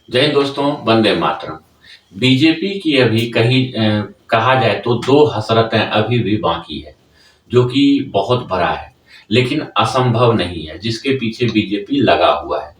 जय हिंद दोस्तों, वंदे मातरम। बीजेपी की अभी कहा जाए तो दो हसरतें अभी भी बाकी है, जो कि बहुत बड़ा है, लेकिन असंभव नहीं है, जिसके पीछे बीजेपी लगा हुआ है।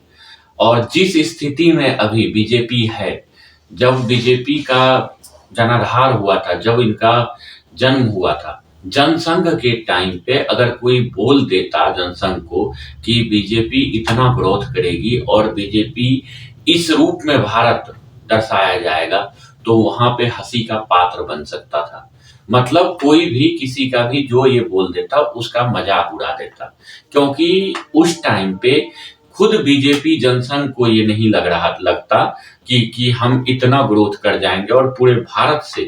और जिस स्थिति में अभी बीजेपी है, जब बीजेपी का जनाधार हुआ था, जब इनका जन्म हुआ था, जनसंघ के टाइम पे अगर कोई बोल देता जनसंघ को कि बीजेपी इतना ग्रोथ करेगी और बीजेपी इस रूप में भारत दर्शाया जाएगा, तो वहां पे हंसी का पात्र बन सकता था। मतलब कोई भी किसी का भी जो ये बोल देता उसका मजाक उड़ा देता, क्योंकि उस टाइम पे खुद बीजेपी जनसंघ को ये नहीं लगता कि हम इतना ग्रोथ कर जाएंगे और पूरे भारत से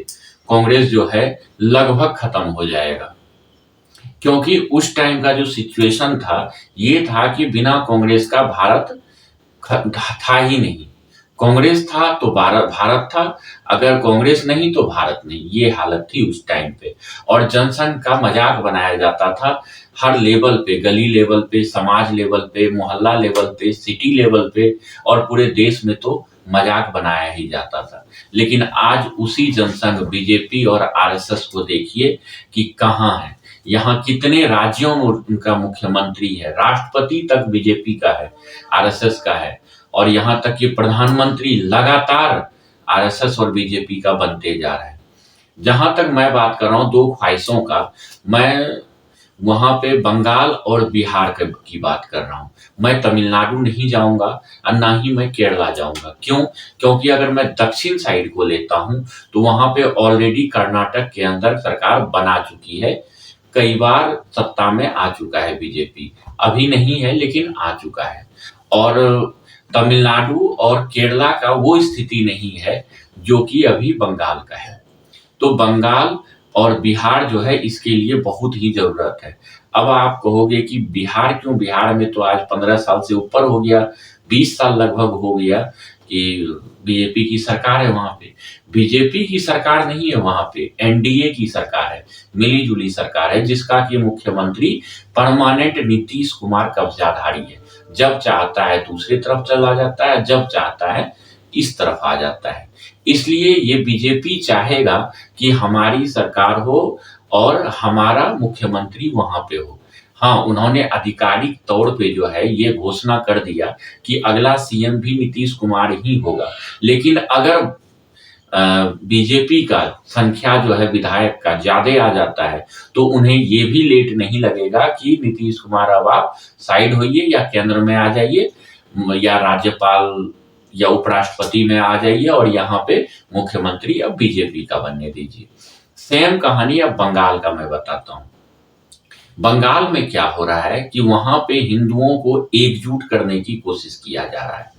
कांग्रेस जो है लगभग खत्म हो जाएगा। क्योंकि उस टाइम का जो सिचुएशन था, ये था कि बिना कांग्रेस का भारत था ही नहीं। कांग्रेस था तो भारत भारत था, अगर कांग्रेस नहीं तो भारत नहीं, ये हालत थी उस टाइम पे। और जनसंघ का मजाक बनाया जाता था हर लेवल पे, गली लेवल पे, समाज लेवल पे, मोहल्ला लेवल पे, सिटी लेवल पे, और पूरे देश में तो मजाक बनाया ही जाता था। लेकिन आज उसी जनसंघ बीजेपी और आरएसएस को देखिए कि कहाँ है। यहाँ कितने राज्यों में उनका मुख्यमंत्री है, राष्ट्रपति तक बीजेपी का है, आरएसएस का है। और यहाँ तक कि प्रधानमंत्री लगातार आरएसएस और बीजेपी का बनते जा रहा है। जहां तक मैं बात कर रहा हूँ दो ख्वाहिशों का, मैं वहां पे बंगाल और बिहार की बात कर रहा हूँ। मैं तमिलनाडु नहीं जाऊंगा और ना ही मैं केरला जाऊंगा। क्यों? क्योंकि अगर मैं दक्षिण साइड को लेता हूँ तो वहां पे ऑलरेडी कर्नाटक के अंदर सरकार बना चुकी है, कई बार सत्ता में आ चुका है बीजेपी, अभी नहीं है लेकिन आ चुका है। और तमिलनाडु और केरला का वो स्थिति नहीं है जो कि अभी बंगाल का है। तो बंगाल और बिहार जो है इसके लिए बहुत ही जरूरत है। अब आप कहोगे कि बिहार क्यों? बिहार में तो आज 15 साल से ऊपर हो गया, 20 साल लगभग हो गया कि बीजेपी की सरकार है वहां पे। बीजेपी की सरकार नहीं है वहां पे, एनडीए की सरकार है, मिली जुली सरकार है, जिसका कि मुख्यमंत्री परमानेंट नीतीश कुमार कब्जाधारी है। जब चाहता है दूसरी तरफ चला जाता है, जब चाहता है इस तरफ आ जाता है। इसलिए ये बीजेपी चाहेगा कि हमारी सरकार हो और हमारा मुख्यमंत्री वहां पे हो। हाँ, उन्होंने आधिकारिक तौर पे जो है ये घोषणा कर दिया कि अगला सीएम भी नीतीश कुमार ही होगा। लेकिन अगर बीजेपी का संख्या जो है विधायक का ज्यादा आ जाता है, तो उन्हें ये भी लेट नहीं लगेगा कि नीतीश कुमार अब आप साइड होइए या केंद्र में आ जाइए, या राज्यपाल या उपराष्ट्रपति में आ जाइए और यहाँ पे मुख्यमंत्री अब बीजेपी का बनने दीजिए। सेम कहानी अब बंगाल का मैं बताता हूँ। बंगाल में क्या हो रहा है कि वहां पे हिंदुओं को एकजुट करने की कोशिश किया जा रहा है।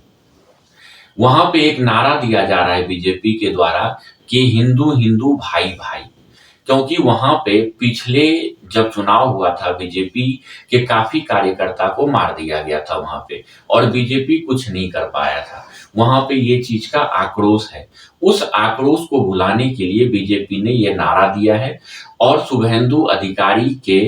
वहां पे एक नारा दिया जा रहा है बीजेपी के द्वारा कि हिंदू हिंदू भाई भाई। क्योंकि वहां पे पिछले जब चुनाव हुआ था, बीजेपी के काफी कार्यकर्ता को मार दिया गया था वहां पे, और बीजेपी कुछ नहीं कर पाया था। वहां पे ये चीज का आक्रोश है। उस आक्रोश को भुलाने के लिए बीजेपी ने ये नारा दिया है और शुभेंदु अधिकारी के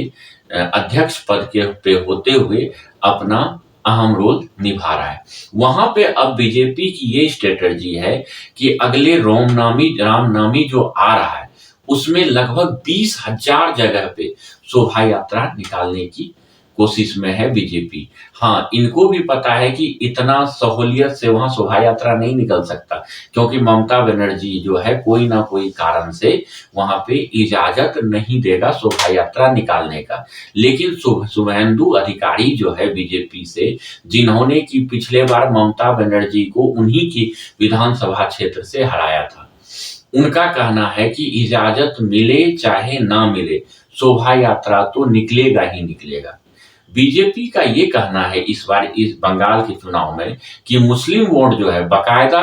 अध्यक्ष पद के पे होते हुए अपना अहम रोल निभा रहा है। वहां पे अब बीजेपी की ये स्ट्रेटजी है कि अगले रामनामी जो आ रहा है उसमें लगभग 20,000 जगह पे शोभा यात्रा निकालने की कोशिश में है बीजेपी। हाँ, इनको भी पता है कि इतना सहूलियत से वहां शोभा यात्रा नहीं निकल सकता, क्योंकि ममता बनर्जी जो है कोई ना कोई कारण से वहां पे इजाजत नहीं देगा शोभा यात्रा निकालने का। लेकिन शुभेंदु अधिकारी जो है बीजेपी से, जिन्होंने कि पिछले बार ममता बनर्जी को उन्हीं की विधानसभा क्षेत्र से हराया था, उनका कहना है कि इजाजत मिले चाहे ना मिले, शोभा यात्रा तो निकलेगा ही निकलेगा। बीजेपी का ये कहना है इस बार इस बंगाल के चुनाव में कि मुस्लिम वोट जो है बकायदा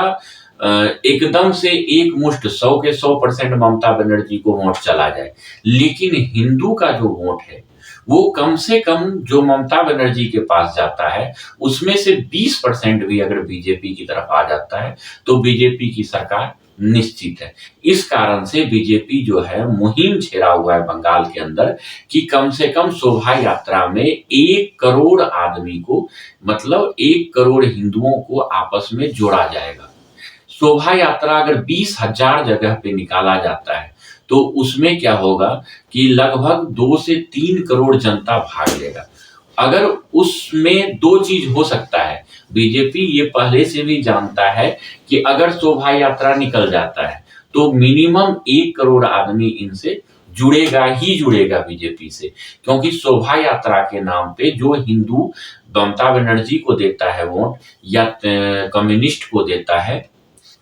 एकदम से एक मुश्त 100 के 100% ममता बनर्जी को वोट चला जाए, लेकिन हिंदू का जो वोट है वो कम से कम जो ममता बनर्जी के पास जाता है उसमें से 20% भी अगर बीजेपी की तरफ आ जाता है तो बीजेपी की सरकार निश्चित है। इस कारण से बीजेपी जो है मुहिम छेड़ा हुआ है बंगाल के अंदर कि कम से कम शोभा यात्रा में 1 करोड़ आदमी को, मतलब 1 करोड़ हिंदुओं को आपस में जोड़ा जाएगा। शोभा यात्रा अगर 20,000 जगह पे निकाला जाता है, तो उसमें क्या होगा कि लगभग 2 से 3 करोड़ जनता भाग लेगा। अगर उसमें 2 चीज़ हो सकता है, बीजेपी ये पहले से भी जानता है कि अगर शोभा यात्रा निकल जाता है, तो मिनिमम 1 करोड़ आदमी इनसे जुड़ेगा ही जुड़ेगा बीजेपी से। क्योंकि शोभा यात्रा के नाम पे जो हिंदू ममता बनर्जी को देता है वोट या कम्युनिस्ट को देता है,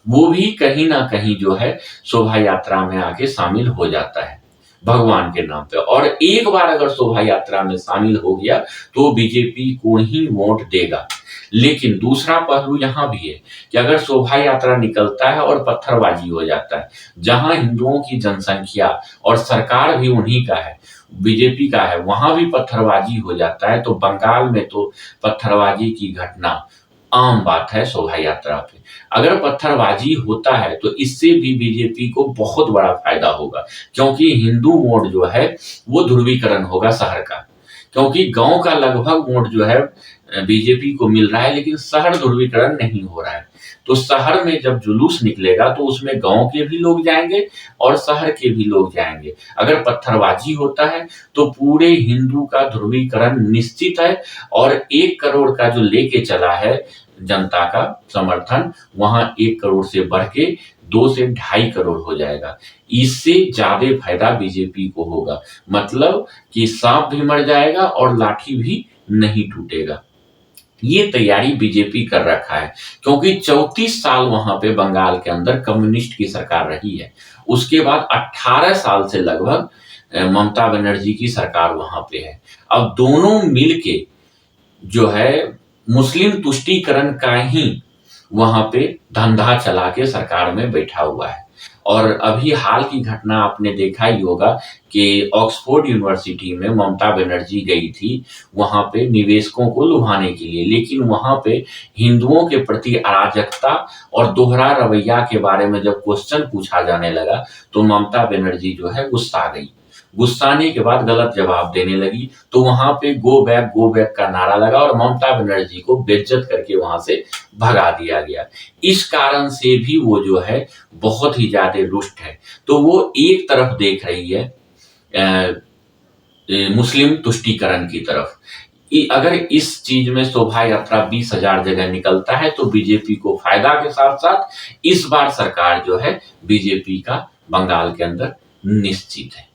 वो भी कहीं न कहीं जो है शोभा यात्रा में आके शामिल हो जाता है, भगवान के नाम पे। और एक बार अगर शोभा यात्रा में शामिल हो गया, तो बीजेपी को ही वोट देगा। लेकिन दूसरा पहलू यहाँ भी है कि अगर शोभा यात्रा निकलता है और पत्थरबाजी हो जाता है, जहाँ हिंदुओं की जनसंख्या और सरकार भी उन्हीं का है, बीजेपी का है, वहाँ भी पत्थरबाजी हो जाता है, तो बंगाल में तो पत्थरबाजी की घटना आम बात है शोभा यात्रा पे। अगर पत्थरबाजी होता है तो इससे भी बीजेपी को बहुत बड़ा फायदा होगा, क्योंकि हिंदू वोट जो है वो ध्रुवीकरण होगा शहर का। क्योंकि गांव का लगभग वोट जो है बीजेपी को मिल रहा है, लेकिन शहर ध्रुवीकरण नहीं हो रहा है। तो शहर में जब जुलूस निकलेगा तो उसमें गांव के भी लोग जाएंगे और शहर के भी लोग जाएंगे। अगर पत्थरबाजी होता है तो पूरे हिंदू का ध्रुवीकरण निश्चित है, और 1 करोड़ का जो लेके चला है जनता का समर्थन, वहां 1 करोड़ से बढ़ के 2 से ढाई करोड़ हो जाएगा। इससे ज्यादा फायदा बीजेपी को होगा। मतलब कि सांप भी मर जाएगा और लाठी भी नहीं टूटेगा। ये तैयारी बीजेपी कर रखा है, क्योंकि 34 साल वहां पे बंगाल के अंदर कम्युनिस्ट की सरकार रही है। उसके बाद 18 साल से लगभग ममता बनर्जी की सरकार वहां पे है। अब दोनों मिलके जो है मुस्लिम तुष्टीकरण का ही वहां पे धंधा चला के सरकार में बैठा हुआ है। और अभी हाल की घटना आपने देखा ही होगा कि ऑक्सफोर्ड यूनिवर्सिटी में ममता बनर्जी गई थी वहां पे निवेशकों को लुभाने के लिए, लेकिन वहां पे हिंदुओं के प्रति अराजकता और दोहरा रवैया के बारे में जब क्वेश्चन पूछा जाने लगा, तो ममता बनर्जी जो है गुस्सा गई। गुस्साने के बाद गलत जवाब देने लगी, तो वहां पे गो बैक का नारा लगा और ममता बनर्जी को बेइज्जत करके वहां से भगा दिया गया। इस कारण से भी वो जो है बहुत ही ज्यादा रुष्ट है। तो वो एक तरफ देख रही है मुस्लिम तुष्टीकरण की तरफ। अगर इस चीज में शोभा यात्रा 20,000 जगह निकलता है तो बीजेपी को फायदा के साथ साथ इस बार सरकार जो है बीजेपी का बंगाल के अंदर निश्चित है।